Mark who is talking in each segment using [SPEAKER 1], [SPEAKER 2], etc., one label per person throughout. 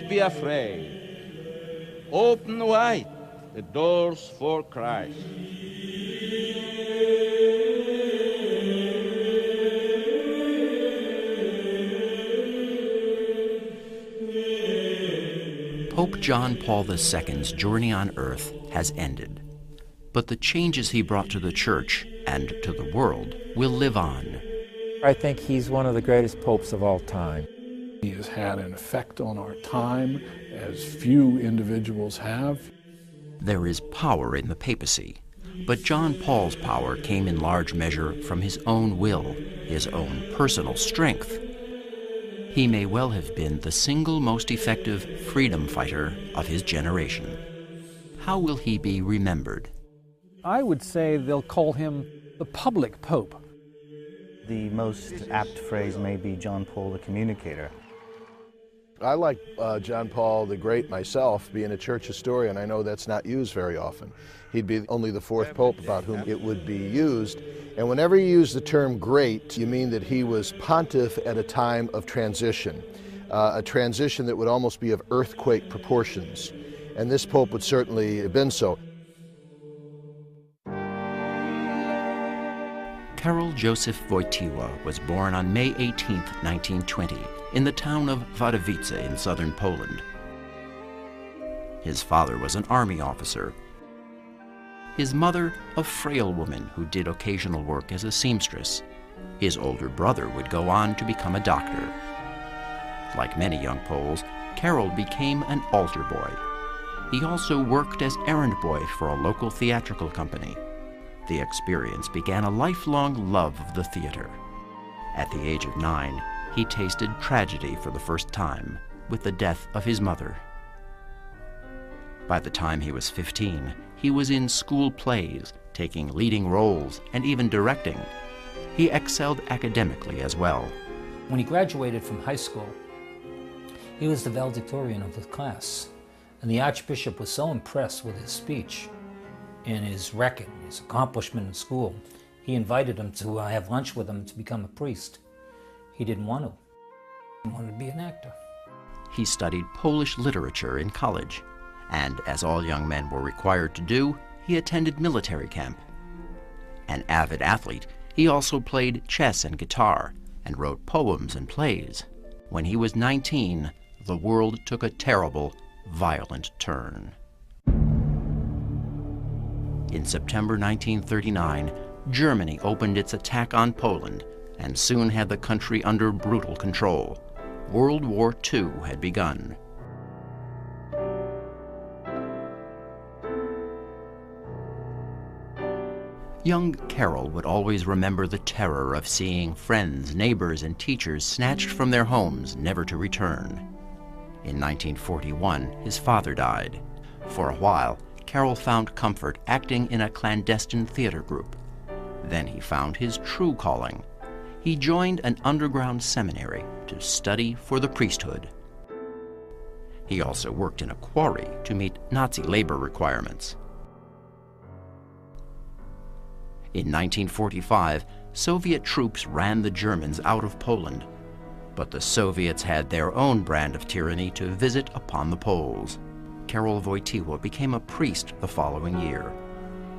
[SPEAKER 1] not be afraid. Open wide the doors for Christ.
[SPEAKER 2] Pope John Paul II's journey on earth has ended, but the changes he brought to the Church and to the world will live on.
[SPEAKER 3] I think he's one of the greatest popes of all time.
[SPEAKER 4] He has had an effect on our time as few individuals have.
[SPEAKER 2] There is power in the papacy, but John Paul's power came in large measure from his own will, his own personal strength. He may well have been the single most effective freedom fighter of his generation. How will he be remembered?
[SPEAKER 3] I would say they'll call him the public pope.
[SPEAKER 5] The most apt phrase may be John Paul the Communicator.
[SPEAKER 6] I like John Paul the Great myself. Being a church historian, I know that's not used very often. He'd be only the fourth pope about whom it would be used. And whenever you use the term great, you mean that he was pontiff at a time of transition, a transition that would almost be of earthquake proportions. And this pope would certainly have been so.
[SPEAKER 2] Karol Joseph Wojtyła was born on May 18, 1920, in the town of Wadowice in southern Poland. His father was an army officer. His mother, a frail woman who did occasional work as a seamstress. His older brother would go on to become a doctor. Like many young Poles, Karol became an altar boy. He also worked as errand boy for a local theatrical company. The experience began a lifelong love of the theater. At the age of 9, he tasted tragedy for the first time with the death of his mother. By the time he was 15, he was in school plays, taking leading roles, and even directing. He excelled academically as well.
[SPEAKER 7] When he graduated from high school, he was the valedictorian of the class, and the Archbishop was so impressed with his speech and his record, his accomplishment in school, he invited him to have lunch with him to become a priest. He didn't want to. He wanted to be an actor.
[SPEAKER 2] He studied Polish literature in college, and as all young men were required to do, he attended military camp. An avid athlete, he also played chess and guitar, and wrote poems and plays. When he was 19, the world took a terrible, violent turn. In September 1939, Germany opened its attack on Poland and soon had the country under brutal control. World War II had begun. Young Karol would always remember the terror of seeing friends, neighbors, and teachers snatched from their homes, never to return. In 1941, his father died. For a while, Karol found comfort acting in a clandestine theater group. Then he found his true calling. He joined an underground seminary to study for the priesthood. He also worked in a quarry to meet Nazi labor requirements. In 1945, Soviet troops ran the Germans out of Poland, but the Soviets had their own brand of tyranny to visit upon the Poles. Karol Wojtyła became a priest the following year.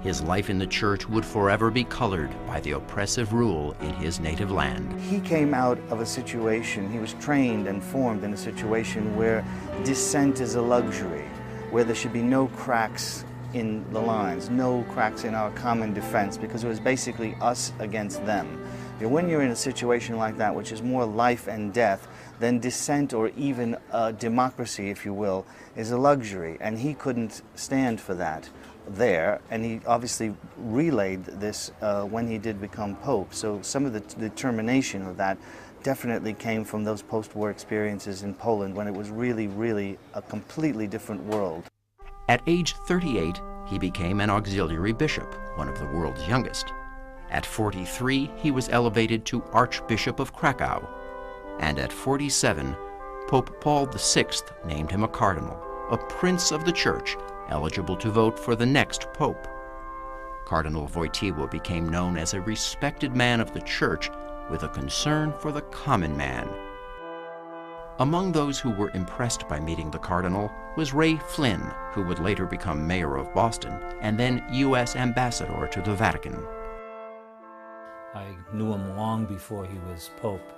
[SPEAKER 2] His life in the church would forever be colored by the oppressive rule in his native land.
[SPEAKER 5] He came out of a situation, he was trained and formed in a situation where dissent is a luxury, where there should be no cracks in the lines, no cracks in our common defense, because it was basically us against them. When you're in a situation like that, which is more life and death, then dissent, or even democracy, if you will, is a luxury, and he couldn't stand for that there, and he obviously relayed this when he did become Pope. So some of the determination of that definitely came from those post-war experiences in Poland, when it was really, really a completely different world.
[SPEAKER 2] At age 38, he became an auxiliary bishop, one of the world's youngest. At 43, he was elevated to Archbishop of Krakow. And at 47, Pope Paul VI named him a cardinal, a prince of the church, eligible to vote for the next pope. Cardinal Wojtyła became known as a respected man of the church with a concern for the common man. Among those who were impressed by meeting the Cardinal was Ray Flynn, who would later become mayor of Boston and then U.S. ambassador to the Vatican.
[SPEAKER 7] I knew him long before he was Pope.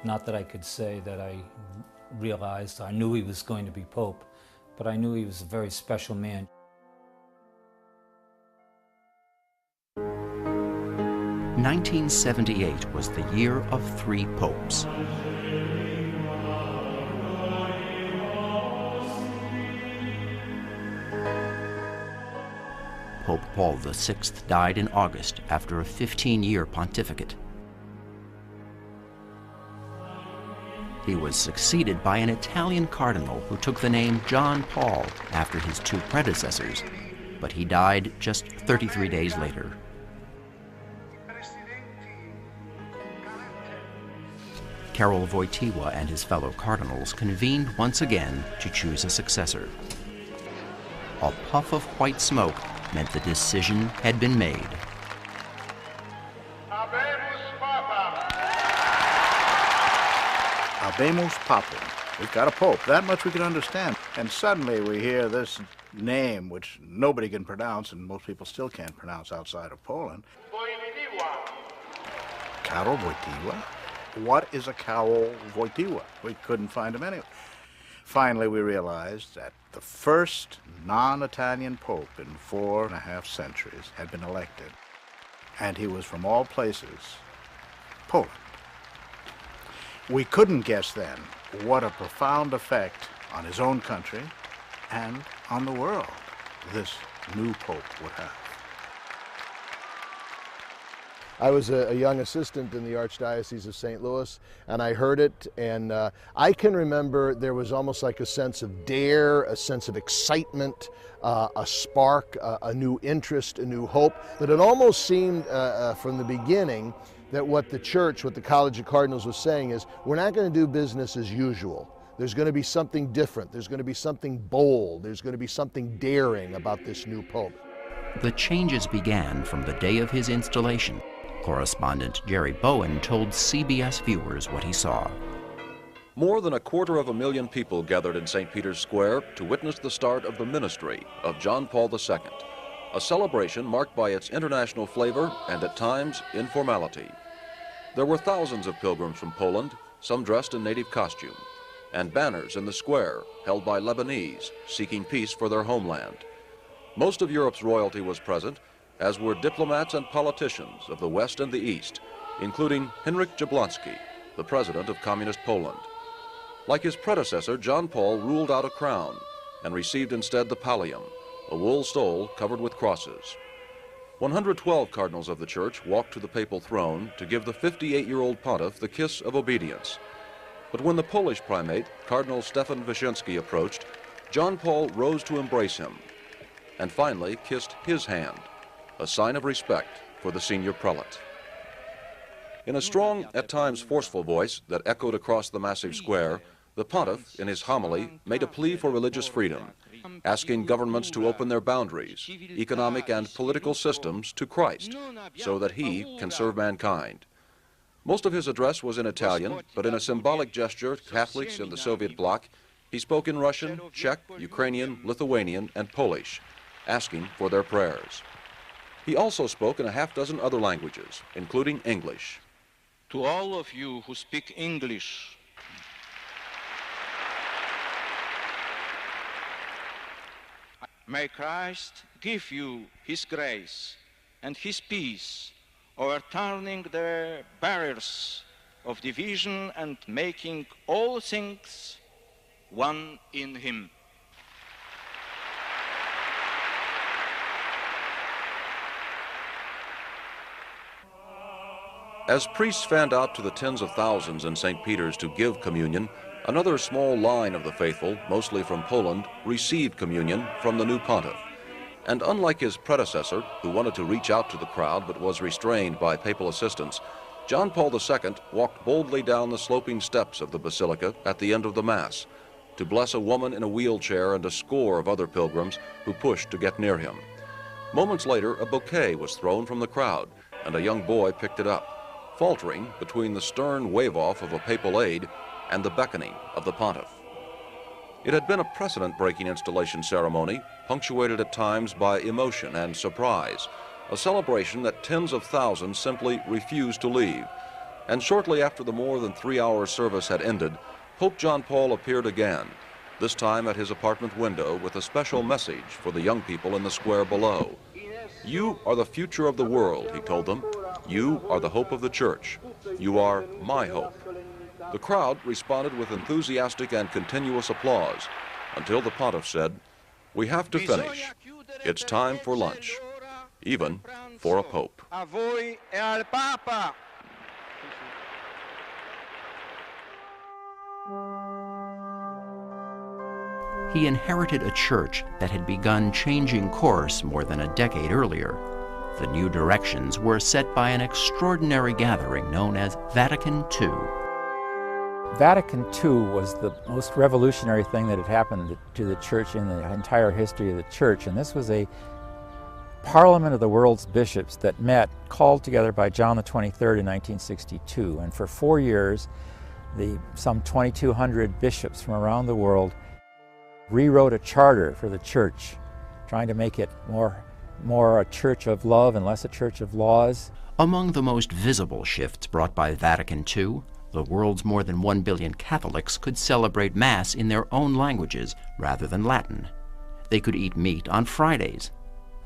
[SPEAKER 7] Not that I could say that I realized I knew he was going to be Pope, but I knew he was a very special man.
[SPEAKER 2] "1978 was the year of 3 popes. Pope Paul VI died in August after a 15-year pontificate. He was succeeded by an Italian cardinal who took the name John Paul after his 2 predecessors, but he died just 33 days later. Karol Wojtyła and his fellow cardinals convened once again to choose a successor. A puff of white smoke meant the decision had been made.
[SPEAKER 8] Habemus Papam. We've got a pope. That much we can understand. And suddenly we hear this name, which nobody can pronounce, and most people still can't pronounce outside of Poland. Karol Wojtyła? What is a Karol Wojtyła? We couldn't find him anywhere. Finally, we realized that the first non-Italian pope in 4.5 centuries had been elected, and he was from all places, Poland. We couldn't guess then what a profound effect on his own country and on the world this new pope would have.
[SPEAKER 6] I was a young assistant in the Archdiocese of St. Louis, and I heard it, and I can remember there was almost like a sense of dare, a sense of excitement, a spark, a new interest, a new hope. But it almost seemed from the beginning that what the church, what the College of Cardinals was saying is, we're not going to do business as usual. There's going to be something different. There's going to be something bold. There's going to be something daring about this new pope.
[SPEAKER 2] The changes began from the day of his installation. Correspondent Jerry Bowen told CBS viewers what he saw.
[SPEAKER 9] More than 250,000 people gathered in St. Peter's Square to witness the start of the ministry of John Paul II, a celebration marked by its international flavor and at times informality. There were thousands of pilgrims from Poland, some dressed in native costume, and banners in the square held by Lebanese seeking peace for their homeland. Most of Europe's royalty was present, as were diplomats and politicians of the West and the East, including Henryk Jablonski, the president of Communist Poland. Like his predecessor, John Paul ruled out a crown and received instead the pallium, a wool stole covered with crosses. 112 cardinals of the church walked to the papal throne to give the 58-year-old pontiff the kiss of obedience. But when the Polish primate, Cardinal Stefan Wyszynski, approached, John Paul rose to embrace him and finally kissed his hand, a sign of respect for the senior prelate. In a strong, at times forceful voice that echoed across the massive square, the pontiff, in his homily, made a plea for religious freedom, asking governments to open their boundaries, economic and political systems to Christ, so that he can serve mankind. Most of his address was in Italian, but in a symbolic gesture to Catholics in the Soviet bloc, he spoke in Russian, Czech, Ukrainian, Lithuanian, and Polish, asking for their prayers. He also spoke in a half-dozen other languages, including English.
[SPEAKER 1] To all of you who speak English, may Christ give you his grace and his peace, overturning the barriers of division and making all things one in him.
[SPEAKER 9] As priests fanned out to the tens of thousands in St. Peter's to give communion, another small line of the faithful, mostly from Poland, received communion from the new pontiff. And unlike his predecessor, who wanted to reach out to the crowd but was restrained by papal assistance, John Paul II walked boldly down the sloping steps of the basilica at the end of the Mass to bless a woman in a wheelchair and a score of other pilgrims who pushed to get near him. Moments later, a bouquet was thrown from the crowd, and a young boy picked it up. Faltering between the stern wave-off of a papal aide, and the beckoning of the pontiff. It had been a precedent-breaking installation ceremony, punctuated at times by emotion and surprise, a celebration that tens of thousands simply refused to leave. And shortly after the more than 3-hour service had ended, Pope John Paul appeared again, this time at his apartment window with a special message for the young people in the square below. "You are the future of the world," he told them. "You are the hope of the church. You are my hope." The crowd responded with enthusiastic and continuous applause until the pontiff said, "We have to finish. It's time for lunch, even for a pope."
[SPEAKER 1] A voi e al Papa.
[SPEAKER 2] He inherited a church that had begun changing course more than a decade earlier. The new directions were set by an extraordinary gathering known as Vatican II.
[SPEAKER 10] Vatican II was the most revolutionary thing that had happened to the church in the entire history of the church, and this was a Parliament of the World's Bishops that met, called together by John the 23rd in 1962, and for 4 years, some 2,200 bishops from around the world rewrote a charter for the church, trying to make it more a church of love and less a church of laws.
[SPEAKER 2] Among the most visible shifts brought by Vatican II, the world's more than 1 billion Catholics could celebrate Mass in their own languages rather than Latin. They could eat meat on Fridays.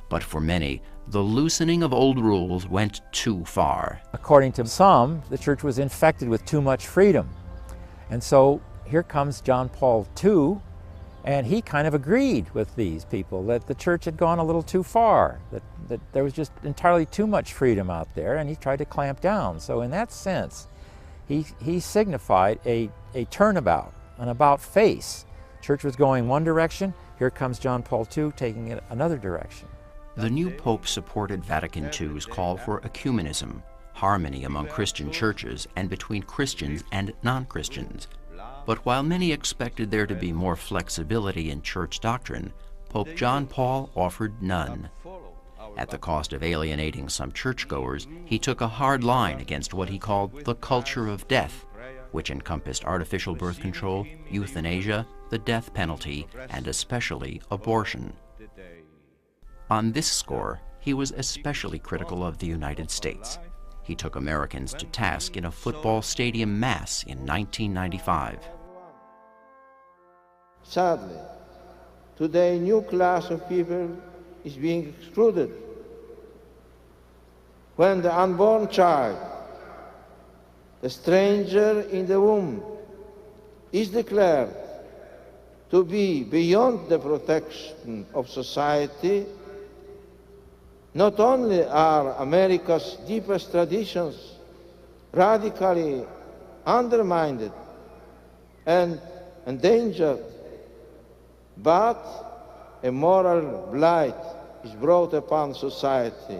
[SPEAKER 2] But for many, the loosening of old rules went too far.
[SPEAKER 10] According to some, the church was infected with too much freedom. And so here comes John Paul II, and he kind of agreed with these people that the church had gone a little too far, that there was just entirely too much freedom out there, and he tried to clamp down. So in that sense, he signified a turnabout, an about-face. Church was going one direction, here comes John Paul II taking it another direction.
[SPEAKER 2] The new pope supported Vatican II's call for ecumenism, harmony among Christian churches and between Christians and non-Christians. But while many expected there to be more flexibility in church doctrine, Pope John Paul offered none. At the cost of alienating some churchgoers, he took a hard line against what he called the culture of death, which encompassed artificial birth control, euthanasia, the death penalty, and especially abortion. On this score, he was especially critical of the United States. He took Americans to task in a football stadium mass in 1995.
[SPEAKER 11] Sadly, today a new class of people is being excluded. When the unborn child, the stranger in the womb, is declared to be beyond the protection of society, not only are America's deepest traditions radically undermined and endangered, but a moral blight is brought upon society.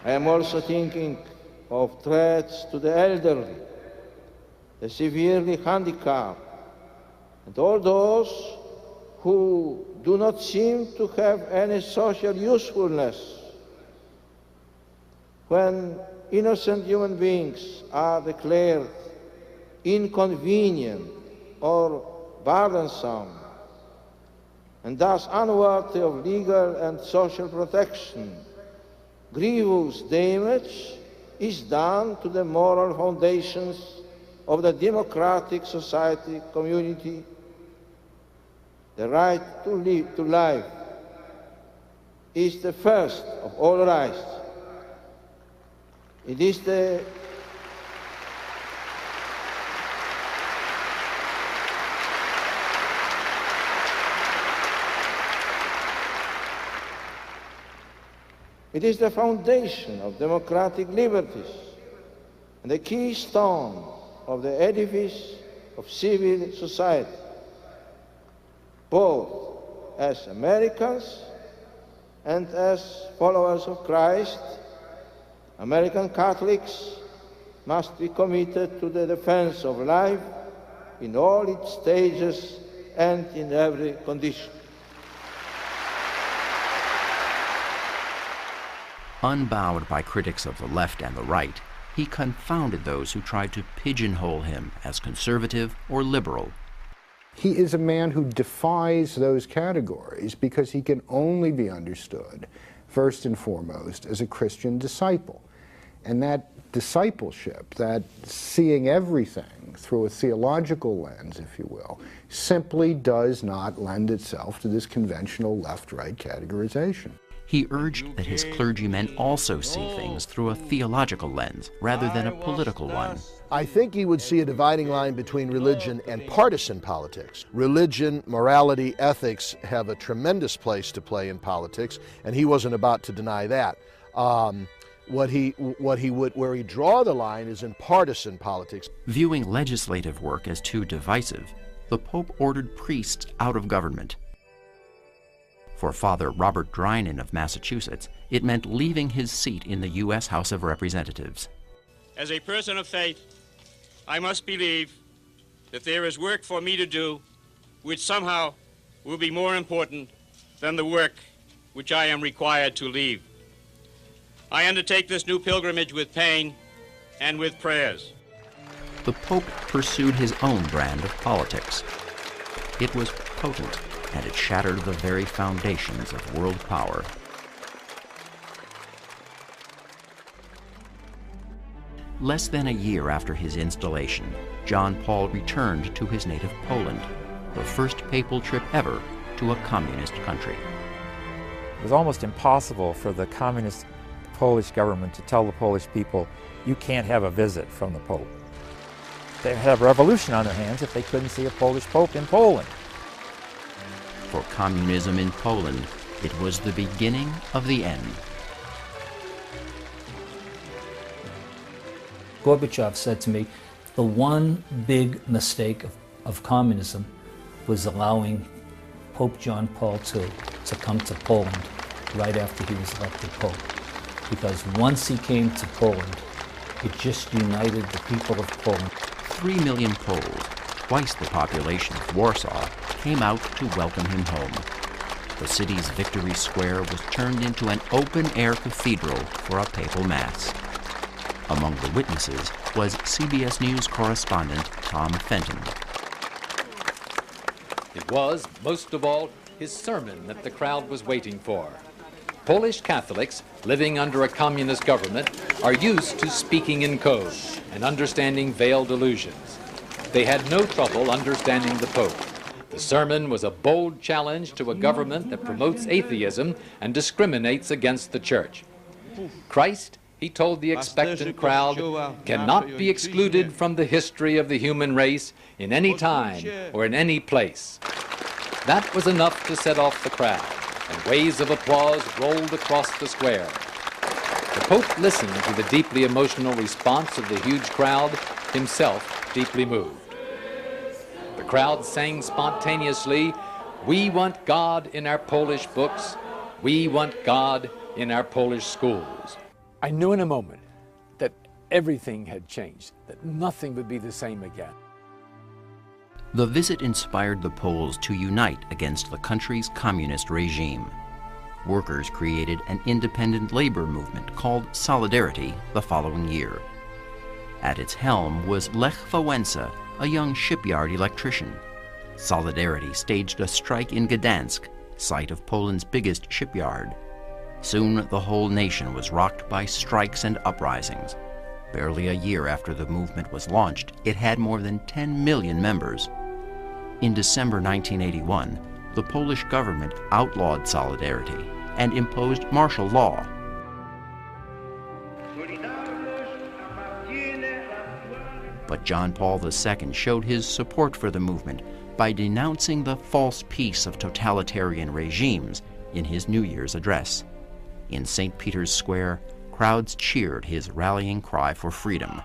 [SPEAKER 11] I am also thinking of threats to the elderly, the severely handicapped, and all those who do not seem to have any social usefulness. When innocent human beings are declared inconvenient or burdensome, and thus unworthy of legal and social protection, grievous damage is done to the moral foundations of the democratic society community. The right to life is the first of all rights. It is the foundation of democratic liberties and the keystone of the edifice of civil society. Both as Americans and as followers of Christ, American Catholics must be committed to the defense of life, in all its stages and in every condition.
[SPEAKER 2] Unbowed by critics of the left and the right, he confounded those who tried to pigeonhole him as conservative or liberal.
[SPEAKER 12] He is a man who defies those categories because he can only be understood, first and foremost, as a Christian disciple. And that discipleship, that seeing everything through a theological lens, if you will, simply does not lend itself to this conventional left-right categorization.
[SPEAKER 2] He urged that his clergymen also see things through a theological lens rather than a political one.
[SPEAKER 6] I think he would see a dividing line between religion and partisan politics. Religion, morality, ethics have a tremendous place to play in politics, and he wasn't about to deny that. Where he draw the line is in partisan politics.
[SPEAKER 2] Viewing legislative work as too divisive, the Pope ordered priests out of government. For Father Robert Drinan of Massachusetts, it meant leaving his seat in the U.S. House of Representatives.
[SPEAKER 13] As a person of faith, I must believe that there is work for me to do which somehow will be more important than the work which I am required to leave. I undertake this new pilgrimage with pain and with prayers.
[SPEAKER 2] The Pope pursued his own brand of politics. It was potent, and it shattered the very foundations of world power. Less than a year after his installation, John Paul returned to his native Poland, the first papal trip ever to a communist country.
[SPEAKER 10] It was almost impossible for the communist Polish government to tell the Polish people, you can't have a visit from the Pope. They had a revolution on their hands if they couldn't see a Polish Pope in Poland.
[SPEAKER 2] For communism in Poland, it was the beginning of the end.
[SPEAKER 7] Gorbachev said to me, the one big mistake of communism was allowing Pope John Paul II to come to Poland right after he was elected Pope. Because once he came to Poland, it just united the people of Poland.
[SPEAKER 2] 3 million Poles, twice the population of Warsaw, came out to welcome him home. The city's Victory Square was turned into an open-air cathedral for a papal mass. Among the witnesses was CBS News correspondent Tom Fenton.
[SPEAKER 14] It was, most of all, his sermon that the crowd was waiting for. Polish Catholics living under a communist government are used to speaking in code and understanding veiled allusions. They had no trouble understanding the Pope. The sermon was a bold challenge to a government that promotes atheism and discriminates against the Church. Christ, he told the expectant crowd, cannot be excluded from the history of the human race in any time or in any place. That was enough to set off the crowd, and waves of applause rolled across the square. The Pope listened to the deeply emotional response of the huge crowd, himself deeply moved. The crowd sang spontaneously, "We want God in our Polish books. We want God in our Polish schools."
[SPEAKER 15] I knew in a moment that everything had changed, that nothing would be the same again.
[SPEAKER 2] The visit inspired the Poles to unite against the country's communist regime. Workers created an independent labor movement called Solidarity the following year. At its helm was Lech Wałęsa, a young shipyard electrician. Solidarity staged a strike in Gdansk, site of Poland's biggest shipyard. Soon the whole nation was rocked by strikes and uprisings. Barely a year after the movement was launched, it had more than 10 million members. In December 1981, the Polish government outlawed Solidarity and imposed martial law. But John Paul II showed his support for the movement by denouncing the false peace of totalitarian regimes in his New Year's address. In St. Peter's Square, crowds cheered his rallying cry for freedom.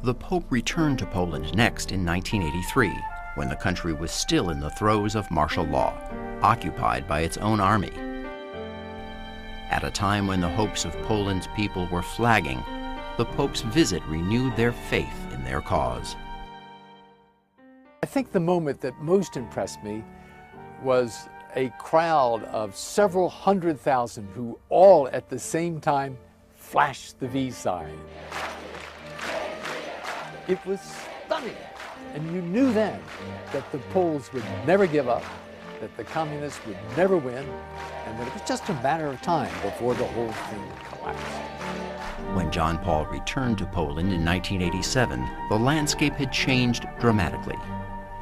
[SPEAKER 2] The Pope returned to Poland next in 1983, when the country was still in the throes of martial law, occupied by its own army. At a time when the hopes of Poland's people were flagging, the Pope's visit renewed their faith in their cause.
[SPEAKER 15] I think the moment that most impressed me was a crowd of several 100,000 who all at the same time flashed the V sign. It was stunning, and you knew then that the Poles would never give up, that the communists would never win, and that it was just a matter of time before the whole thing collapsed.
[SPEAKER 2] When John Paul returned to Poland in 1987, the landscape had changed dramatically.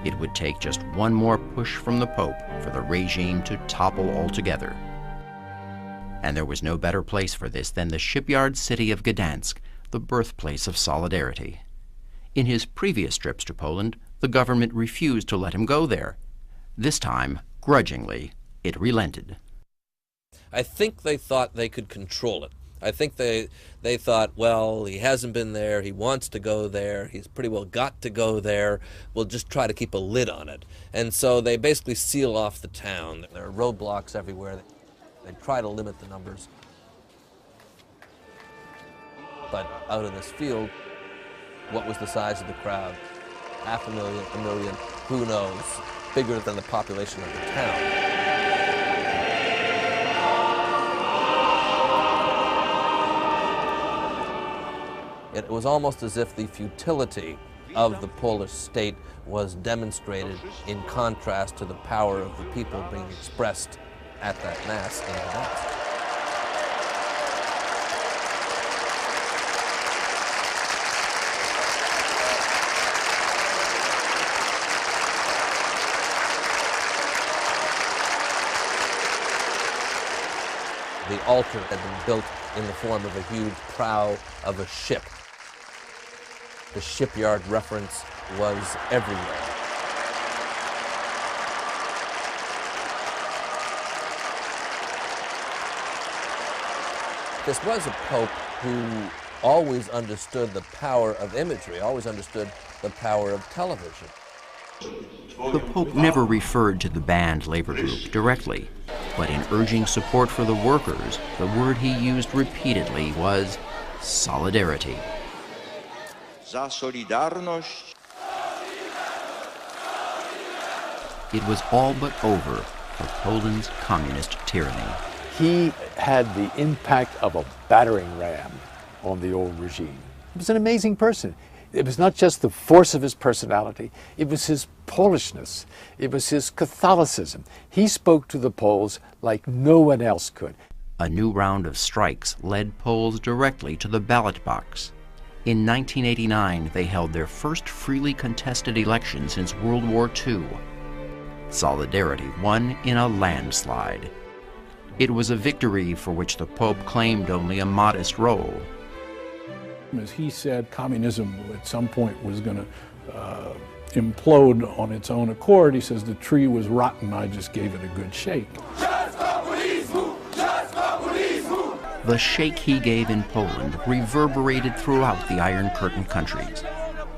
[SPEAKER 2] It would take just one more push from the Pope for the regime to topple altogether. And there was no better place for this than the shipyard city of Gdansk, the birthplace of solidarity. In his previous trips to Poland, the government refused to let him go there. This time, grudgingly, it relented.
[SPEAKER 16] I think they thought they could control it. I think they thought, well, he hasn't been there, he wants to go there, he's pretty well got to go there, we'll just try to keep a lid on it. And so they basically seal off the town. There are roadblocks everywhere. They try to limit the numbers. But out in this field, what was the size of the crowd? 500,000, 1 million, who knows? Bigger than the population of the town. It was almost as if the futility of the Polish state was demonstrated in contrast to the power of the people being expressed at that Mass in Gdansk. The altar had been built in the form of a huge prow of a ship. The shipyard reference was everywhere. This was a pope who always understood the power of imagery, always understood the power of television.
[SPEAKER 2] The Pope never referred to the banned labor group directly, but in urging support for the workers, the word he used repeatedly was solidarity.
[SPEAKER 1] Za solidarność.
[SPEAKER 2] It was all but over for Poland's communist tyranny.
[SPEAKER 15] He had the impact of a battering ram on the old regime. He was an amazing person. It was not just the force of his personality, it was his Polishness, it was his Catholicism. He spoke to the Poles like no one else could.
[SPEAKER 2] A new round of strikes led Poles directly to the ballot box. In 1989, they held their first freely contested election since World War II. Solidarity won in a landslide. It was a victory for which the Pope claimed only a modest role.
[SPEAKER 4] As he said, communism at some point was going to implode on its own accord. He says the tree was rotten, I just gave it a good shake.
[SPEAKER 2] The shake he gave in Poland reverberated throughout the Iron Curtain countries.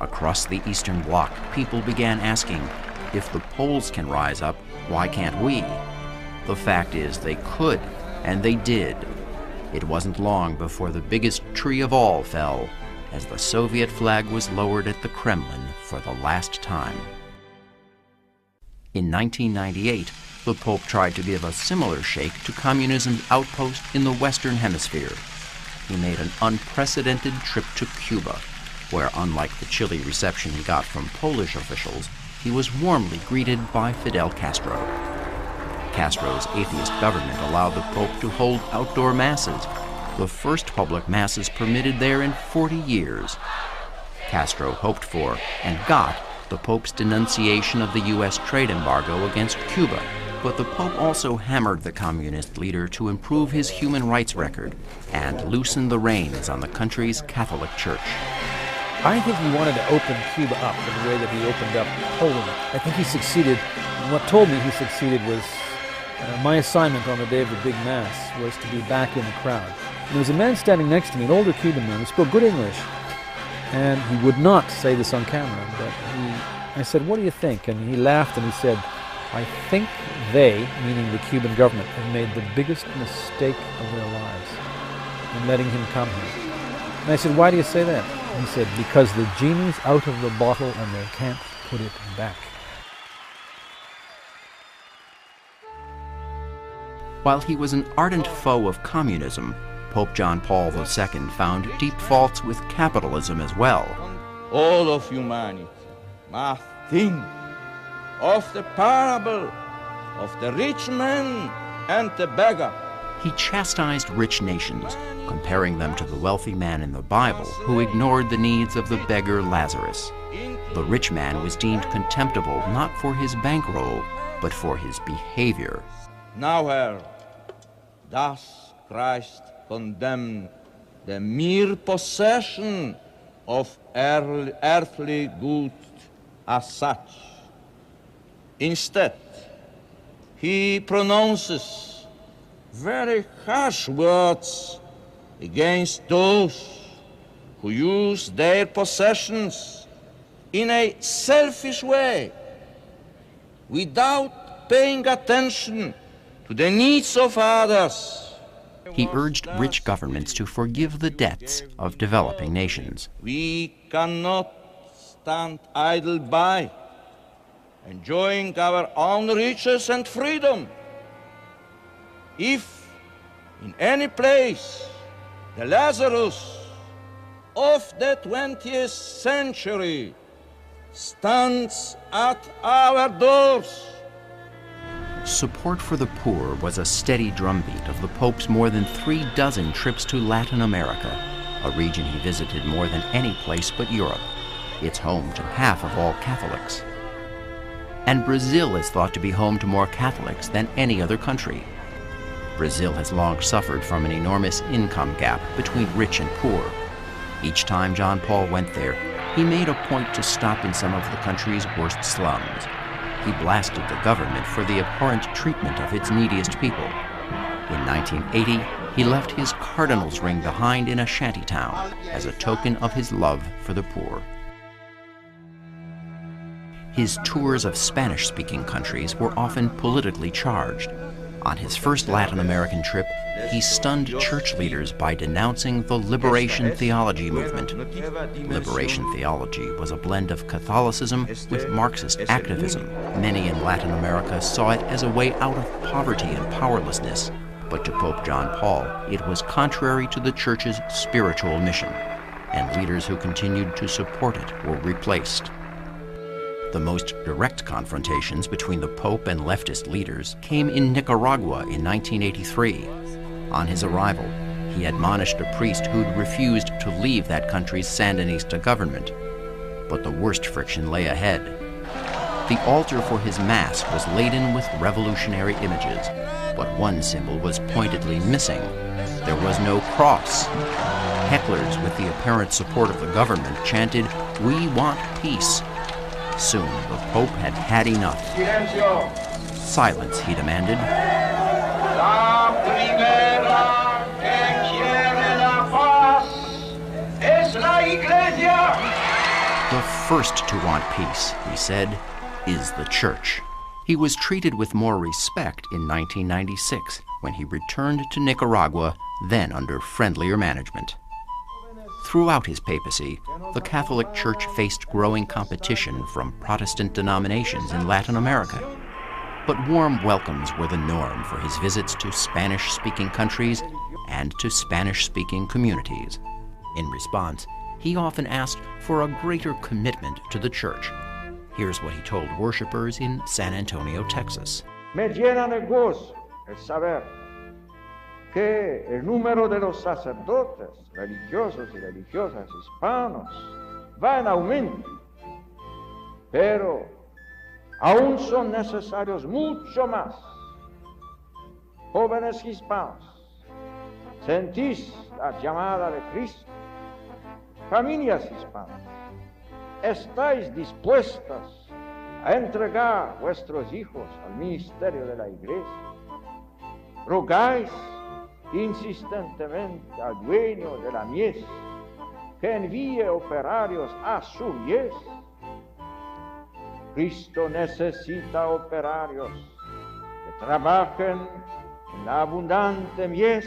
[SPEAKER 2] Across the Eastern Bloc, people began asking, if the Poles can rise up, why can't we? The fact is, they could, and they did. It wasn't long before the biggest tree of all fell, as the Soviet flag was lowered at the Kremlin for the last time. In 1998, the Pope tried to give a similar shake to communism's outpost in the Western Hemisphere. He made an unprecedented trip to Cuba, where, unlike the chilly reception he got from Polish officials, he was warmly greeted by Fidel Castro. Castro's atheist government allowed the Pope to hold outdoor masses, the first public masses permitted there in 40 years. Castro hoped for, and got, the Pope's denunciation of the U.S. trade embargo against Cuba, but the Pope also hammered the communist leader to improve his human rights record and loosen the reins on the country's Catholic Church.
[SPEAKER 3] I think he wanted to open Cuba up in the way that he opened up Poland. I think he succeeded. What told me he succeeded was my assignment on the day of the big Mass was to be back in the crowd. And there was a man standing next to me, an older Cuban man, who spoke good English. And he would not say this on camera, but I said, "What do you think?" And he laughed and he said, I think they, meaning the Cuban government, have made the biggest mistake of their lives in letting him come here. And I said, why do you say that? He said, because the genie's out of the bottle and they can't put it back.
[SPEAKER 2] While he was an ardent foe of communism, Pope John Paul II found deep faults with capitalism as well.
[SPEAKER 1] All of humanity must think of the parable of the rich man and the beggar.
[SPEAKER 2] He chastised rich nations, comparing them to the wealthy man in the Bible who ignored the needs of the beggar Lazarus. The rich man was deemed contemptible not for his bankroll, but for his behavior.
[SPEAKER 1] Now, Herr, does Christ condemn the mere possession of earthly goods as such? Instead, he pronounces very harsh words against those who use their possessions in a selfish way, without paying attention to the needs of others.
[SPEAKER 2] He urged rich governments to forgive the debts of developing nations.
[SPEAKER 1] We cannot stand idle by, enjoying our own riches and freedom. If in any place the Lazarus of the 20th century stands at our doors.
[SPEAKER 2] Support for the poor was a steady drumbeat of the Pope's more than 36 trips to Latin America, a region he visited more than any place but Europe. It's home to half of all Catholics. And Brazil is thought to be home to more Catholics than any other country. Brazil has long suffered from an enormous income gap between rich and poor. Each time John Paul went there, he made a point to stop in some of the country's worst slums. He blasted the government for the abhorrent treatment of its neediest people. In 1980, he left his cardinal's ring behind in a shantytown as a token of his love for the poor. His tours of Spanish-speaking countries were often politically charged. On his first Latin American trip, he stunned church leaders by denouncing the liberation theology movement. Liberation theology was a blend of Catholicism with Marxist activism. Many in Latin America saw it as a way out of poverty and powerlessness. But to Pope John Paul, it was contrary to the Church's spiritual mission, and leaders who continued to support it were replaced. The most direct confrontations between the Pope and leftist leaders came in Nicaragua in 1983. On his arrival, he admonished a priest who'd refused to leave that country's Sandinista government. But the worst friction lay ahead. The altar for his Mass was laden with revolutionary images, but one symbol was pointedly missing. There was no cross. Hecklers with the apparent support of the government chanted, "We want peace." Soon, the Pope had had enough.
[SPEAKER 11] Silencio.
[SPEAKER 2] Silence, he demanded.
[SPEAKER 11] La primera que quiere la paz es la Iglesia.
[SPEAKER 2] The first to want peace, he said, is the Church. He was treated with more respect in 1996 when he returned to Nicaragua, then under friendlier management. Throughout his papacy, the Catholic Church faced growing competition from Protestant denominations in Latin America. But warm welcomes were the norm for his visits to Spanish-speaking countries and to Spanish-speaking communities. In response, he often asked for a greater commitment to the Church. Here's what he told worshipers in San Antonio, Texas.
[SPEAKER 11] Me llena de gozo el saber que el número de los sacerdotes, religiosos y religiosas hispanos va en aumento, pero aún son necesarios mucho más. Jóvenes hispanos, sentís la llamada de Cristo. Familias hispanas, estáis dispuestas a entregar vuestros hijos al ministerio de la Iglesia. Rogáis insistentemente al dueño de la mies que envíe operarios a su mies. Cristo necesita operarios que trabajen en la abundante mies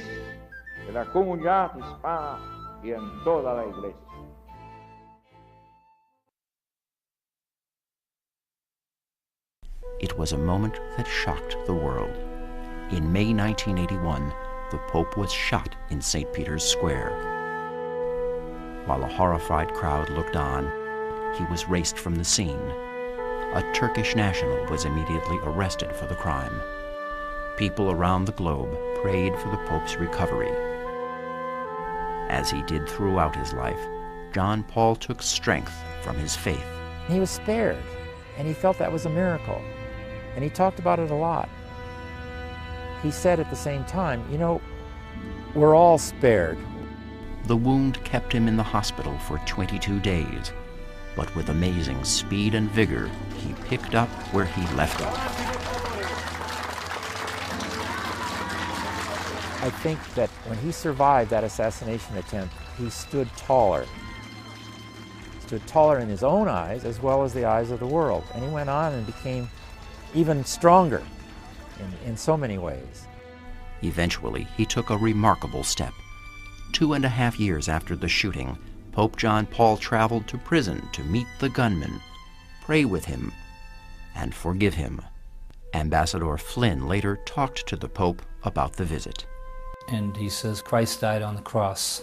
[SPEAKER 11] de la comunidad hispana y en toda la iglesia.
[SPEAKER 2] It was a moment that shocked the world. In May 1981, the Pope was shot in St. Peter's Square. While a horrified crowd looked on, he was raced from the scene. A Turkish national was immediately arrested for the crime. People around the globe prayed for the Pope's recovery. As he did throughout his life, John Paul took strength from his faith.
[SPEAKER 10] He was spared, and he felt that was a miracle. And he talked about it a lot. He said at the same time, you know, we're all spared.
[SPEAKER 2] The wound kept him in the hospital for 22 days, but with amazing speed and vigor, he picked up where he left off.
[SPEAKER 10] I think that when he survived that assassination attempt, he stood taller. Stood taller in his own eyes as well as the eyes of the world. And he went on and became even stronger in so many ways.
[SPEAKER 2] Eventually, he took a remarkable step. 2.5 years after the shooting, Pope John Paul traveled to prison to meet the gunman, pray with him, and forgive him. Ambassador Flynn later talked to the Pope about the visit.
[SPEAKER 7] And he says, Christ died on the cross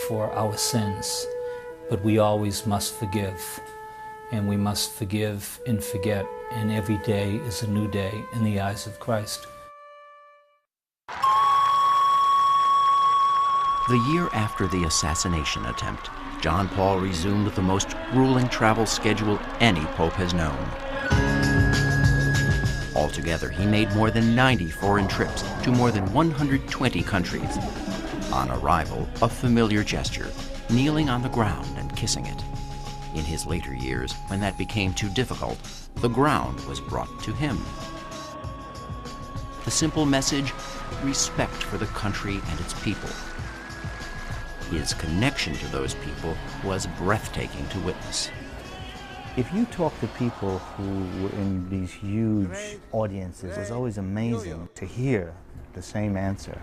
[SPEAKER 7] for our sins, but we always must forgive. And we must forgive and forget, and every day is a new day in the eyes of Christ.
[SPEAKER 2] The year after the assassination attempt, John Paul resumed the most grueling travel schedule any pope has known. Altogether, he made more than 90 foreign trips to more than 120 countries. On arrival, a familiar gesture, kneeling on the ground and kissing it. In his later years, when that became too difficult, the ground was brought to him. The simple message, respect for the country and its people. His connection to those people was breathtaking to witness.
[SPEAKER 5] If you talk to people who were in these huge audiences, it was always amazing to hear the same answer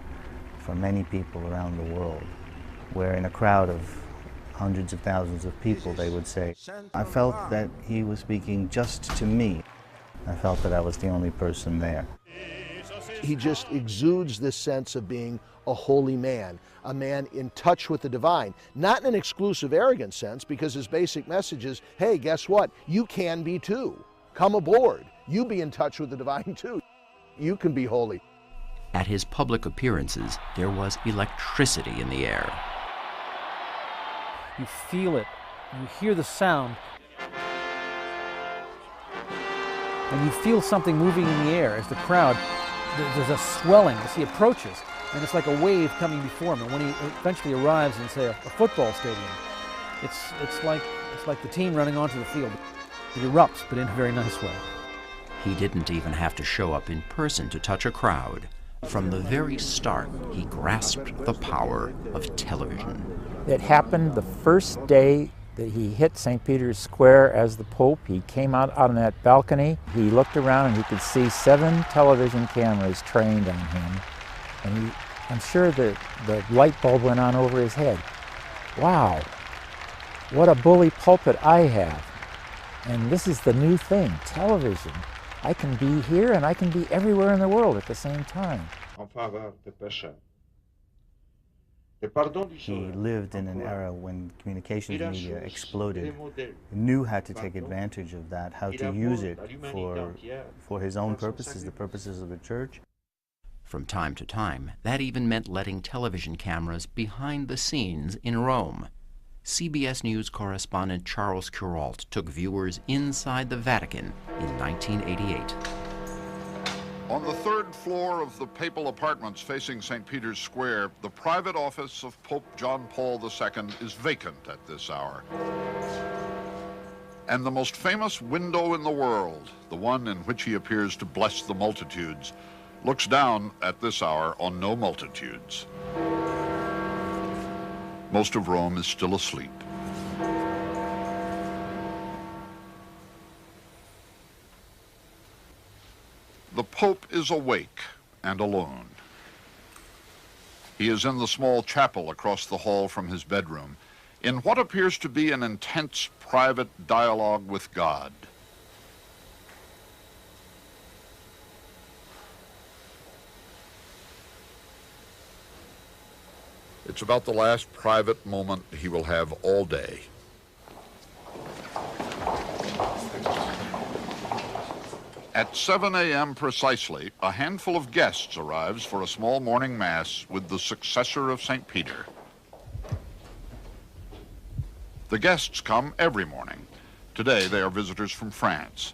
[SPEAKER 5] from many people around the world, where in a crowd of hundreds of thousands of people, they would say, I felt that he was speaking just to me. I felt that I was the only person there.
[SPEAKER 6] He just exudes this sense of being a holy man, a man in touch with the divine, not in an exclusive, arrogant sense, because his basic message is, hey, guess what? You can be too. Come aboard. You be in touch with the divine too. You can be holy.
[SPEAKER 2] At his public appearances, there was electricity in the air.
[SPEAKER 3] You feel it, you hear the sound, and you feel something moving in the air as the crowd, there's a swelling as he approaches, and it's like a wave coming before him. And when he eventually arrives in, say, a football stadium, it's like the team running onto the field. It erupts, but in a very nice way.
[SPEAKER 2] He didn't even have to show up in person to touch a crowd. From the very start, he grasped the power of television.
[SPEAKER 10] It happened the first day that he hit St. Peter's Square as the Pope. He came out on that balcony. He looked around and he could see 7 television cameras trained on him. And I'm sure the light bulb went on over his head. Wow, what a bully pulpit I have. And this is the new thing, television. I can be here and I can be everywhere in the world at the same time.
[SPEAKER 5] He lived in an era when communications media exploded. He knew how to take advantage of that, how to use it for his own purposes, the purposes of the church.
[SPEAKER 2] From time to time, that even meant letting television cameras behind the scenes in Rome. CBS News correspondent Charles Kuralt took viewers inside the Vatican in 1988.
[SPEAKER 17] On the 3rd floor of the papal apartments facing St. Peter's Square, the private office of Pope John Paul II is vacant at this hour. And the most famous window in the world, the one in which he appears to bless the multitudes, looks down at this hour on no multitudes. Most of Rome is still asleep. The Pope is awake and alone. He is in the small chapel across the hall from his bedroom, in what appears to be an intense private dialogue with God. It's about the last private moment he will have all day. At 7 a.m. precisely, a handful of guests arrives for a small morning mass with the successor of St. Peter. The guests come every morning. Today they are visitors from France.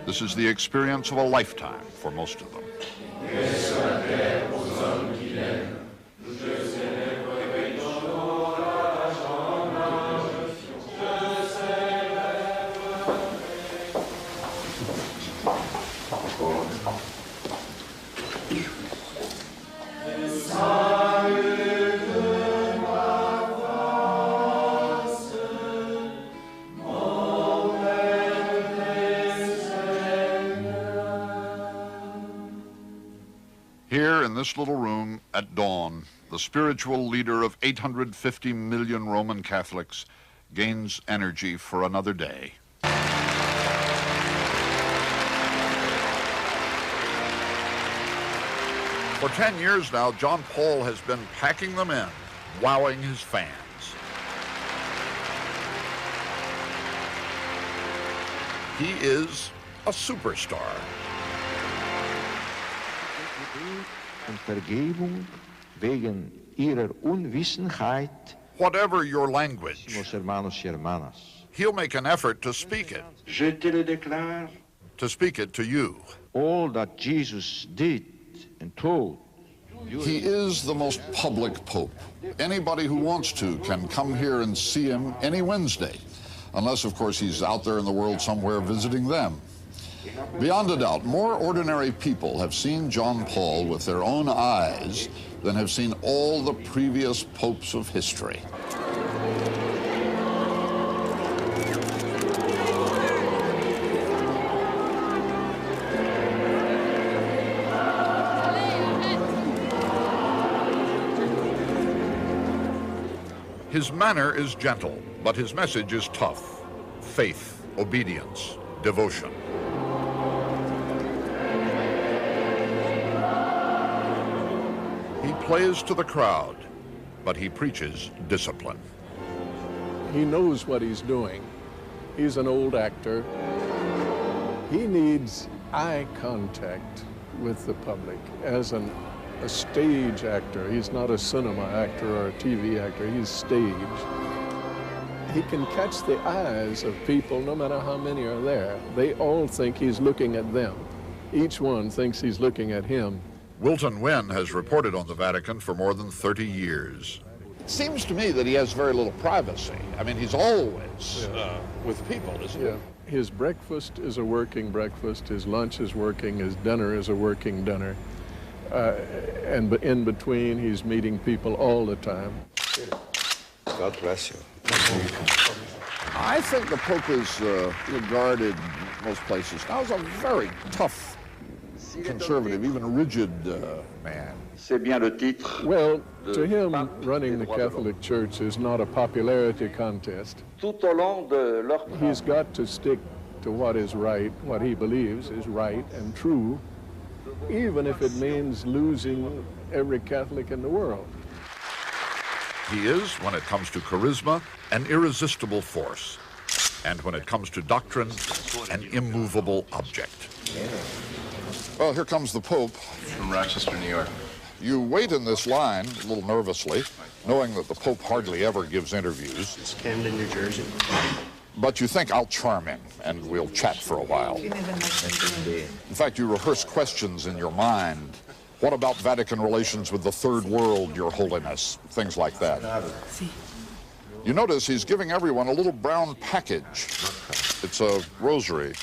[SPEAKER 17] This is the experience of a lifetime for most of them. Here in this little room at dawn, the spiritual leader of 850 million Roman Catholics gains energy for another day. For 10 years now, John Paul has been packing them in, wowing his fans. He is a superstar.
[SPEAKER 11] Vergebung wegen ihrer Unwissenheit.
[SPEAKER 17] Whatever your language,
[SPEAKER 11] Hermanos y hermanas.
[SPEAKER 17] he'll make an effort to speak it.
[SPEAKER 11] Je te le déclare.
[SPEAKER 17] To speak it to you.
[SPEAKER 11] All that Jesus did and told.
[SPEAKER 17] He is the most public pope. Anybody who wants to can come here and see him any Wednesday, unless, of course, he's out there in the world somewhere visiting them. Beyond a doubt, more ordinary people have seen John Paul with their own eyes than have seen all the previous popes of history. His manner is gentle, but his message is tough. Faith, obedience, devotion. He plays to the crowd, but he preaches discipline.
[SPEAKER 4] He knows what he's doing. He's an old actor. He needs eye contact with the public as a stage actor. He's not a cinema actor or a TV actor. He's stage. He can catch the eyes of people, no matter how many are there. They all think he's looking at them. Each one thinks he's looking at him.
[SPEAKER 17] Wilton Wynn has reported on the Vatican for more than 30 years. It seems to me that he has very little privacy. I mean, he's always with people, isn't he?
[SPEAKER 4] His breakfast is a working breakfast. His lunch is working. His dinner is a working dinner. And in between, he's meeting people all the time.
[SPEAKER 18] God bless you.
[SPEAKER 17] I think the Pope is regarded in most places now as a very tough conservative, even rigid man.
[SPEAKER 4] Well, to him, running the Catholic Church is not a popularity contest. He's got to stick to what is right, what he believes is right and true, even if it means losing every Catholic in the world.
[SPEAKER 17] He is, when it comes to charisma, an irresistible force. And when it comes to doctrine, an immovable object. Well, here comes the Pope.
[SPEAKER 18] From Rochester, New York.
[SPEAKER 17] You wait in this line, a little nervously, knowing that the Pope hardly ever gives interviews.
[SPEAKER 18] It's Camden, New Jersey.
[SPEAKER 17] But you think, I'll charm him, and we'll chat for a while. In fact, you rehearse questions in your mind. What about Vatican relations with the Third World, Your Holiness? Things like that. You notice he's giving everyone a little brown package. It's a rosary.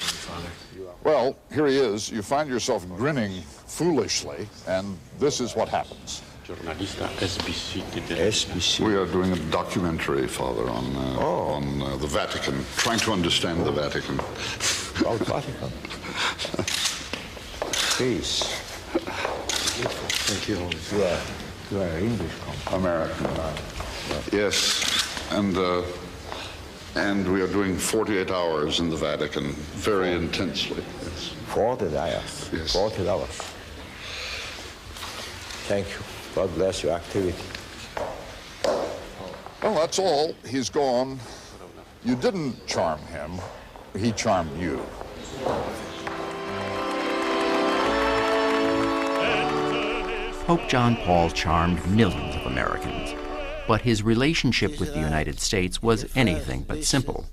[SPEAKER 17] Well, here he is. You find yourself grinning foolishly, and this is what happens. SBC. We are doing a documentary, Father, on the Vatican, trying to understand the Vatican.
[SPEAKER 11] About Vatican. Peace. Thank you. You are English.
[SPEAKER 17] American. Yes, and we are doing 48 hours in the Vatican, very intensely. Yes.
[SPEAKER 11] 40 hours.
[SPEAKER 17] Yes.
[SPEAKER 11] 40 hours. Thank you. God bless your activity.
[SPEAKER 17] Well, that's all. He's gone. You didn't charm him. He charmed you.
[SPEAKER 2] Pope John Paul charmed millions of Americans, but his relationship with the United States was anything but simple.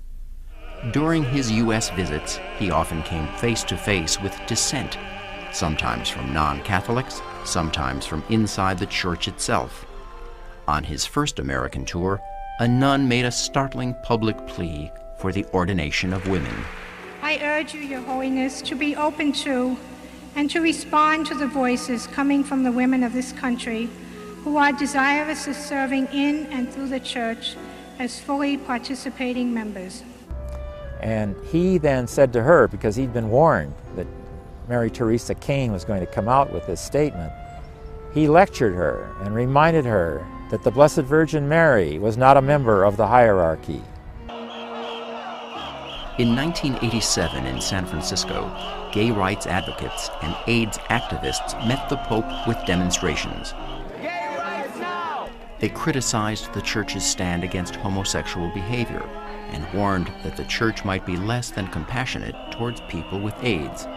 [SPEAKER 2] During his U.S. visits, he often came face to face with dissent, sometimes from non-Catholics, sometimes from inside the church itself. On his first American tour, a nun made a startling public plea for the ordination of women.
[SPEAKER 19] I urge you, Your Holiness, to be open to and to respond to the voices coming from the women of this country who are desirous of serving in and through the church as fully participating members.
[SPEAKER 10] And he then said to her, because he'd been warned that Mary Teresa Kane was going to come out with this statement, he lectured her and reminded her that the Blessed Virgin Mary was not a member of the hierarchy.
[SPEAKER 2] In 1987 in San Francisco, gay rights advocates and AIDS activists met the Pope with demonstrations.
[SPEAKER 20] Gay rights now!
[SPEAKER 2] They criticized the church's stand against homosexual behavior and warned that the church might be less than compassionate towards people with AIDS.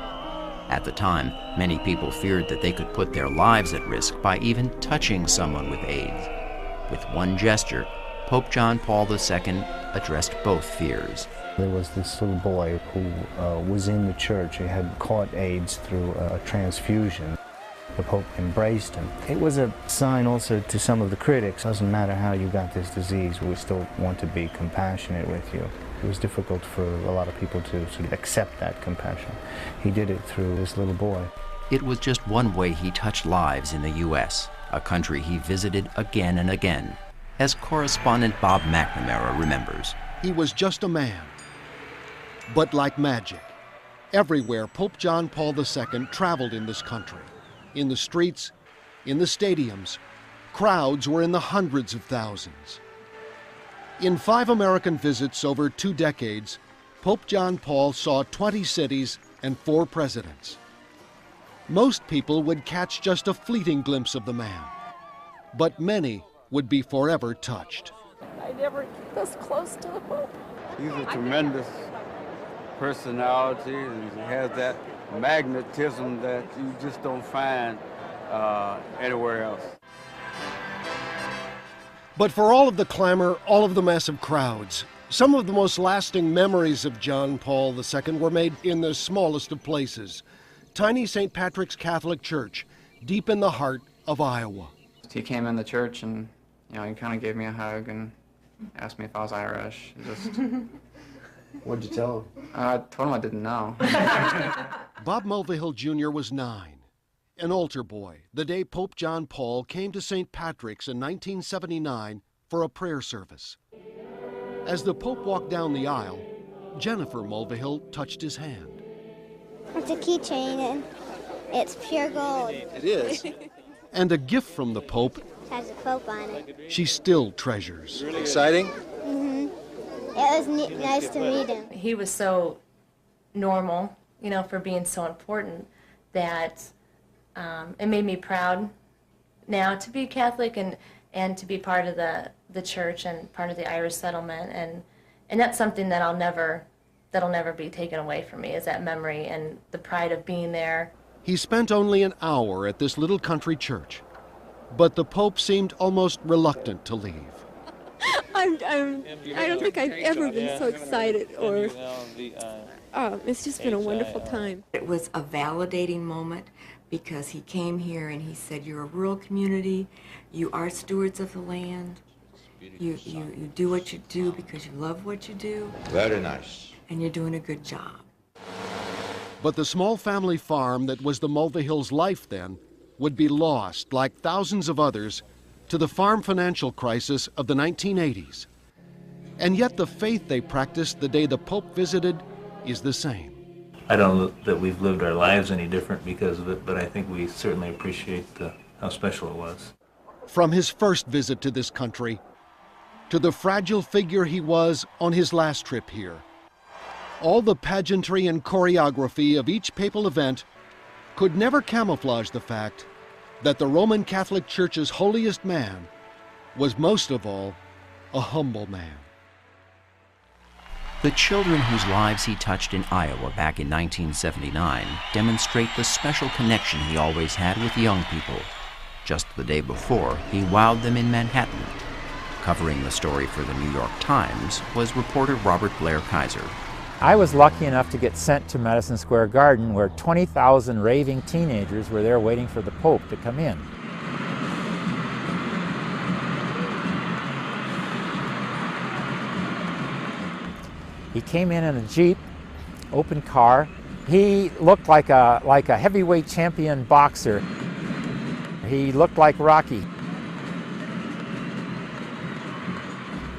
[SPEAKER 2] At the time, many people feared that they could put their lives at risk by even touching someone with AIDS. With one gesture, Pope John Paul II addressed both fears.
[SPEAKER 5] There was this little boy who was in the church. He had caught AIDS through a transfusion. The Pope embraced him. It was a sign also to some of the critics. It doesn't matter how you got this disease, we still want to be compassionate with you. It was difficult for a lot of people to sort of accept that compassion. He did it through this little boy.
[SPEAKER 2] It was just one way he touched lives in the U.S., a country he visited again and again, as correspondent Bob McNamara remembers.
[SPEAKER 21] He was just a man, but like magic. Everywhere Pope John Paul II traveled in this country, in the streets, in the stadiums, crowds were in the hundreds of thousands. In 5 American visits over 2 decades, Pope John Paul saw 20 cities and 4 presidents. Most people would catch just a fleeting glimpse of the man, but many would be forever touched.
[SPEAKER 22] I never get this close to the Pope.
[SPEAKER 23] He's a tremendous personality, and he has that magnetism that you just don't find anywhere else.
[SPEAKER 21] But for all of the clamor, all of the massive crowds, some of the most lasting memories of John Paul II were made in the smallest of places. Tiny St. Patrick's Catholic Church, deep in the heart of Iowa.
[SPEAKER 24] He came in the church and, he kind of gave me a hug and asked me if I was Irish.
[SPEAKER 25] What'd you tell him?
[SPEAKER 24] I told him I didn't know.
[SPEAKER 21] Bob Mulvihill Jr. was 9, an altar boy, the day Pope John Paul came to St. Patrick's in 1979 for a prayer service. As the Pope walked down the aisle, Jennifer Mulvihill touched his hand.
[SPEAKER 26] It's a keychain and it's pure gold.
[SPEAKER 21] It is. And a gift from the Pope
[SPEAKER 26] It has a Pope on it.
[SPEAKER 21] she still treasures.
[SPEAKER 25] Exciting?
[SPEAKER 26] Mm-hmm. It was nice to meet him.
[SPEAKER 27] He was so normal, for being so important that it made me proud now to be Catholic and to be part of the church and part of the Irish settlement, and that's something that'll never be taken away from me, is that memory and the pride of being there.
[SPEAKER 21] He spent only an hour at this little country church, but the Pope seemed almost reluctant to leave.
[SPEAKER 22] I don't think I've ever been so excited, or it's just been a wonderful time.
[SPEAKER 28] It was a validating moment because he came here and he said, you're a rural community, you are stewards of the land, you do what you do because you love what you do.
[SPEAKER 11] Very nice.
[SPEAKER 28] And you're doing a good job.
[SPEAKER 21] But the small family farm that was the Mulvihills' life then would be lost, like thousands of others, to the farm financial crisis of the 1980s. And yet the faith they practiced the day the Pope visited is the same.
[SPEAKER 1] I don't know that we've lived our lives any different because of it, but I think we certainly appreciate how special it was.
[SPEAKER 21] From his first visit to this country to the fragile figure he was on his last trip here, all the pageantry and choreography of each papal event could never camouflage the fact that the Roman Catholic Church's holiest man was most of all a humble man.
[SPEAKER 2] The children whose lives he touched in Iowa back in 1979 demonstrate the special connection he always had with young people. Just the day before, he wowed them in Manhattan. Covering the story for the New York Times was reporter Robert Blair Kaiser.
[SPEAKER 10] I was lucky enough to get sent to Madison Square Garden, where 20,000 raving teenagers were there waiting for the Pope to come in. He came in a Jeep, open car. He looked like a heavyweight champion boxer. He looked like Rocky.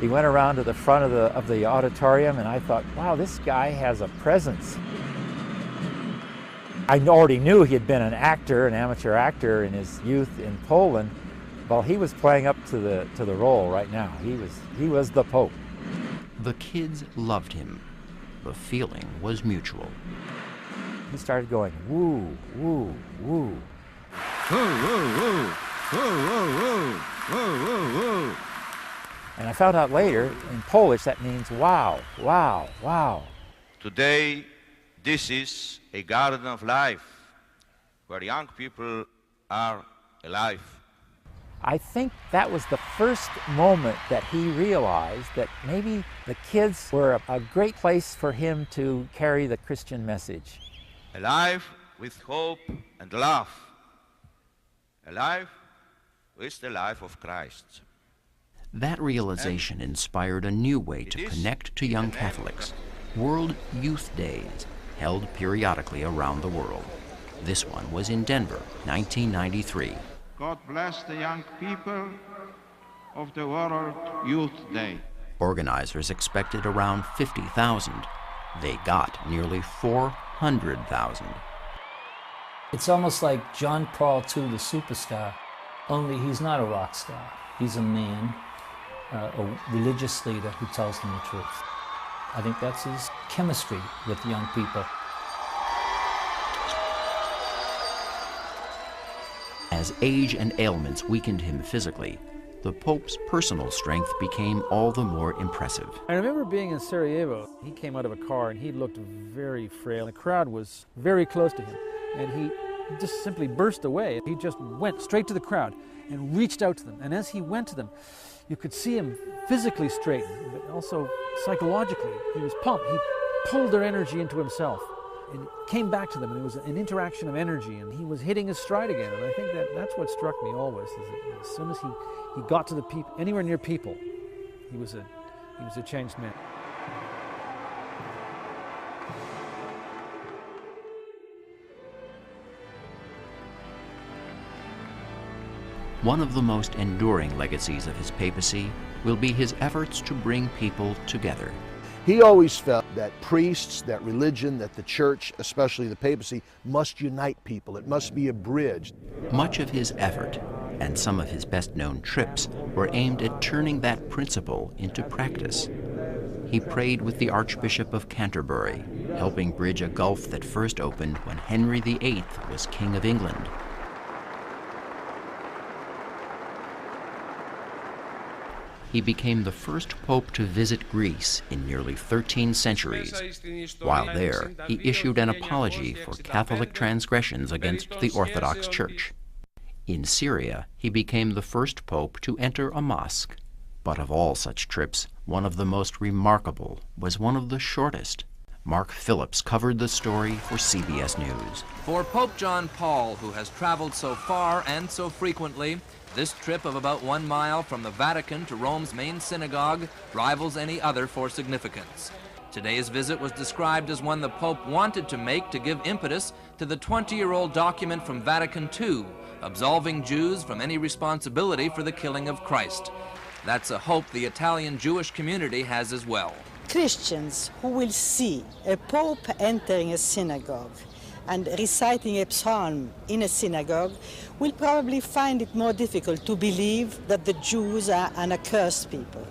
[SPEAKER 10] He went around to the front of the auditorium, and I thought, wow, this guy has a presence. I already knew he had been an actor, an amateur actor in his youth in Poland. Well, he was playing up to the role right now. He was the Pope.
[SPEAKER 2] The kids loved him. The feeling was mutual.
[SPEAKER 10] He started going, woo, woo, woo.
[SPEAKER 8] Woo, woo, woo, woo, woo, woo, woo, woo, woo.
[SPEAKER 10] And I found out later, in Polish, that means wow, wow, wow.
[SPEAKER 9] Today, this is a garden of life, where young people are alive.
[SPEAKER 10] I think that was the first moment that he realized that maybe the kids were a great place for him to carry the Christian message.
[SPEAKER 9] Alive with hope and love. Alive with the life of Christ.
[SPEAKER 2] That realization inspired a new way to connect to young Catholics. World Youth Days, held periodically around the world. This one was in Denver, 1993.
[SPEAKER 11] God bless the young people of the World Youth Day.
[SPEAKER 2] Organizers expected around 50,000. They got nearly 400,000.
[SPEAKER 7] It's almost like John Paul II, the superstar, only he's not a rock star. He's a man, a religious leader who tells them the truth. I think that's his chemistry with young people.
[SPEAKER 2] As age and ailments weakened him physically, the Pope's personal strength became all the more impressive.
[SPEAKER 3] I remember being in Sarajevo. He came out of a car and he looked very frail. The crowd was very close to him, and he just simply burst away. He just went straight to the crowd and reached out to them. And as he went to them, you could see him physically straighten, but also psychologically. He was pumped. He pulled their energy into himself and came back to them, and it was an interaction of energy, and he was hitting his stride again. And I think that's what struck me always, is that as soon as he got to the people, anywhere near people, he was a changed man.
[SPEAKER 2] One of the most enduring legacies of his papacy will be his efforts to bring people together.
[SPEAKER 6] He always felt that priests, that religion, that the church, especially the papacy, must unite people. It must be a bridge.
[SPEAKER 2] Much of his effort and some of his best-known trips were aimed at turning that principle into practice. He prayed with the Archbishop of Canterbury, helping bridge a gulf that first opened when Henry VIII was King of England. He became the first pope to visit Greece in nearly 13 centuries. While there, he issued an apology for Catholic transgressions against the Orthodox Church. In Syria, he became the first pope to enter a mosque. But of all such trips, one of the most remarkable was one of the shortest. Mark Phillips covered the story for CBS News.
[SPEAKER 12] For Pope John Paul, who has traveled so far and so frequently, this trip of about 1 mile from the Vatican to Rome's main synagogue rivals any other for significance. Today's visit was described as one the Pope wanted to make to give impetus to the 20-year-old document from Vatican II, absolving Jews from any responsibility for the killing of Christ. That's a hope the Italian Jewish community has as well.
[SPEAKER 4] Christians who will see a pope entering a synagogue and reciting a psalm in a synagogue will probably find it more difficult to believe that the Jews are an accursed people.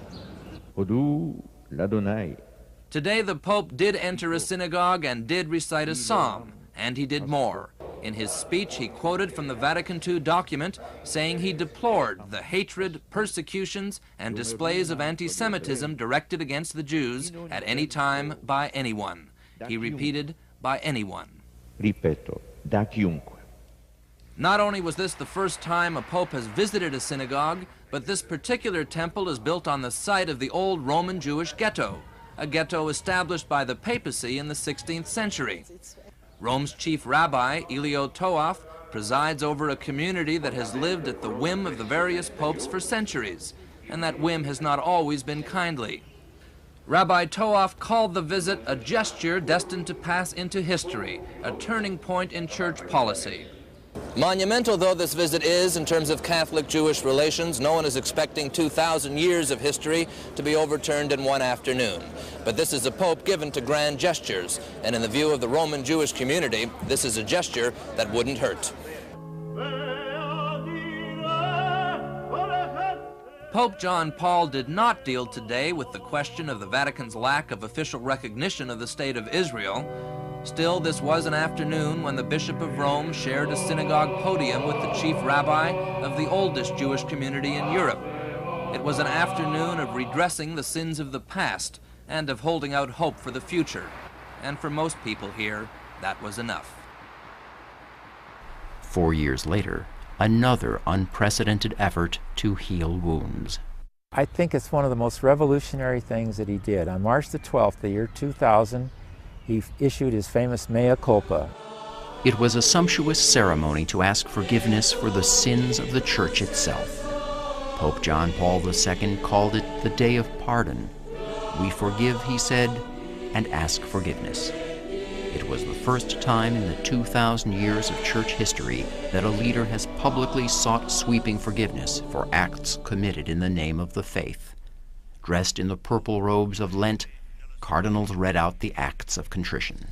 [SPEAKER 12] Today the Pope did enter a synagogue and did recite a psalm, and he did more. In his speech, he quoted from the Vatican II document, saying he deplored the hatred, persecutions, and displays of anti-Semitism directed against the Jews at any time by anyone. He repeated, by anyone.
[SPEAKER 13] Ripeto, da chiunque.
[SPEAKER 12] Not only was this the first time a pope has visited a synagogue, but this particular temple is built on the site of the old Roman Jewish ghetto, a ghetto established by the papacy in the 16th century. Rome's chief rabbi, Elio Toaf, presides over a community that has lived at the whim of the various popes for centuries, and that whim has not always been kindly. Rabbi Toaf called the visit a gesture destined to pass into history, a turning point in church policy. Monumental though this visit is in terms of Catholic-Jewish relations, no one is expecting 2,000 years of history to be overturned in one afternoon. But this is a pope given to grand gestures, and in the view of the Roman Jewish community, this is a gesture that wouldn't hurt. Pope John Paul did not deal today with the question of the Vatican's lack of official recognition of the State of Israel. Still, this was an afternoon when the Bishop of Rome shared a synagogue podium with the chief rabbi of the oldest Jewish community in Europe. It was an afternoon of redressing the sins of the past and of holding out hope for the future. And for most people here, that was enough.
[SPEAKER 2] 4 years later, another unprecedented effort to heal wounds.
[SPEAKER 10] I think it's one of the most revolutionary things that he did. On March the 12th, the year 2000, he issued his famous mea culpa.
[SPEAKER 2] It was a sumptuous ceremony to ask forgiveness for the sins of the Church itself. Pope John Paul II called it the Day of Pardon. We forgive, he said, and ask forgiveness. It was the first time in the 2,000 years of church history that a leader has publicly sought sweeping forgiveness for acts committed in the name of the faith. Dressed in the purple robes of Lent, cardinals read out the acts of contrition.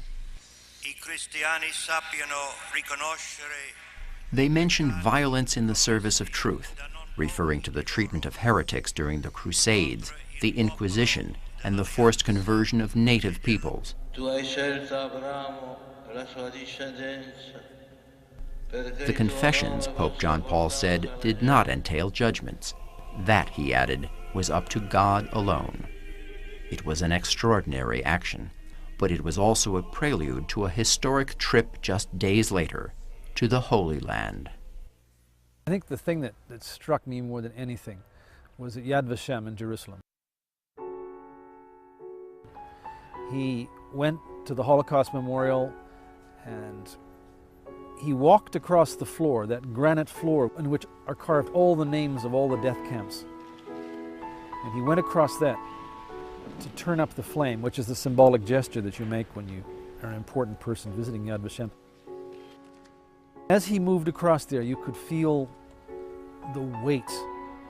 [SPEAKER 2] They mentioned violence in the service of truth, referring to the treatment of heretics during the Crusades, the Inquisition, and the forced conversion of native peoples. The confessions, Pope John Paul said, did not entail judgments. That, he added, was up to God alone. It was an extraordinary action, but it was also a prelude to a historic trip just days later to the Holy Land.
[SPEAKER 3] I think the thing that struck me more than anything was at Yad Vashem in Jerusalem. He went to the Holocaust Memorial and he walked across the floor, that granite floor in which are carved all the names of all the death camps. And he went across that to turn up the flame, which is the symbolic gesture that you make when you are an important person visiting Yad Vashem. As he moved across there, you could feel the weight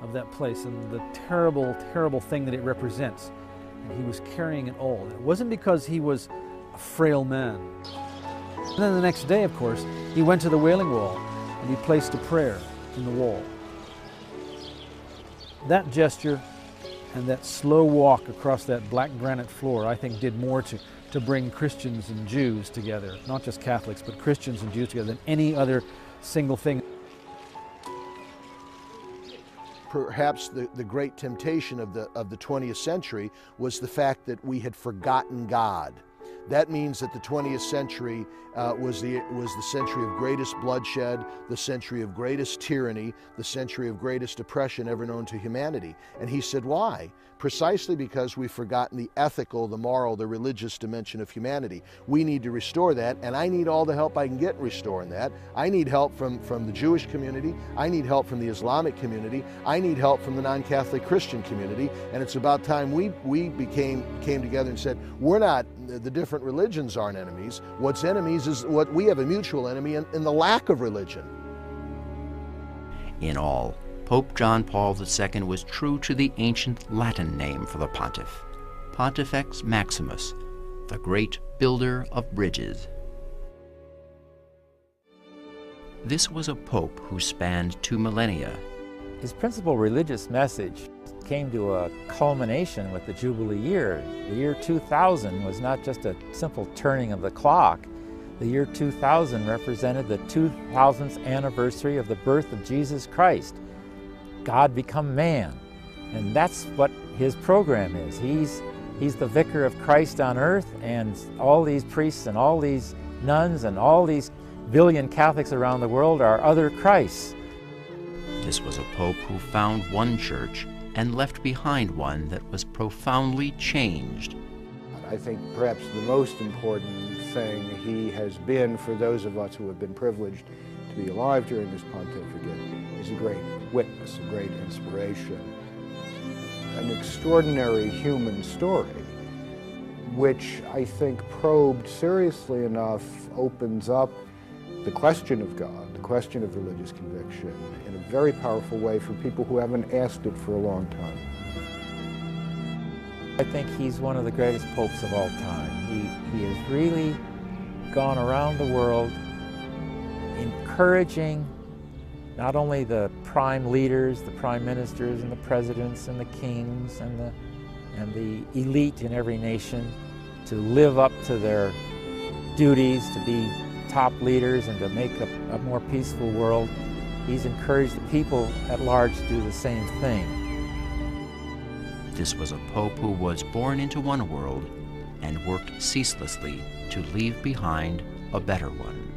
[SPEAKER 3] of that place and the terrible, terrible thing that it represents. And he was carrying it all. It wasn't because he was a frail man. And then the next day, of course, he went to the Wailing Wall and he placed a prayer in the wall. That gesture and that slow walk across that black granite floor, I think, did more to bring Christians and Jews together. Not just Catholics, but Christians and Jews together than any other single thing.
[SPEAKER 6] Perhaps the great temptation of the 20th century was the fact that we had forgotten God. That means that the 20th century was the century of greatest bloodshed, the century of greatest tyranny, the century of greatest oppression ever known to humanity. And he said, why? Precisely because we've forgotten the ethical, the moral, the religious dimension of humanity. We need to restore that, and I need all the help I can get in restoring that. I need help from the Jewish community. I need help from the Islamic community. I need help from the non-Catholic Christian community. And it's about time we came together and said, we're not, the different religions aren't enemies. What's enemies is what we have a mutual enemy in the lack of religion.
[SPEAKER 2] In all, Pope John Paul II was true to the ancient Latin name for the pontiff, Pontifex Maximus, the great builder of bridges. This was a pope who spanned 2 millennia.
[SPEAKER 10] His principal religious message came to a culmination with the Jubilee year. The year 2000 was not just a simple turning of the clock. The year 2000 represented the 2000th anniversary of the birth of Jesus Christ, God become man. And that's what his program is. He's the vicar of Christ on earth, and all these priests and all these nuns and all these billion Catholics around the world are other Christs.
[SPEAKER 2] This was a pope who found one church and left behind one that was profoundly changed.
[SPEAKER 6] I think perhaps the most important thing he has been for those of us who have been privileged to be alive during this pontificate is a great witness, a great inspiration, an extraordinary human story, which I think probed seriously enough opens up the question of God, the question of religious conviction in a very powerful way for people who haven't asked it for a long time.
[SPEAKER 10] I think he's one of the greatest popes of all time. He has really gone around the world encouraging not only the prime leaders, the prime ministers and the presidents and the kings and the elite in every nation to live up to their duties, to be top leaders and to make a more peaceful world. He's encouraged the people at large to do the same thing.
[SPEAKER 2] This was a pope who was born into one world and worked ceaselessly to leave behind a better one.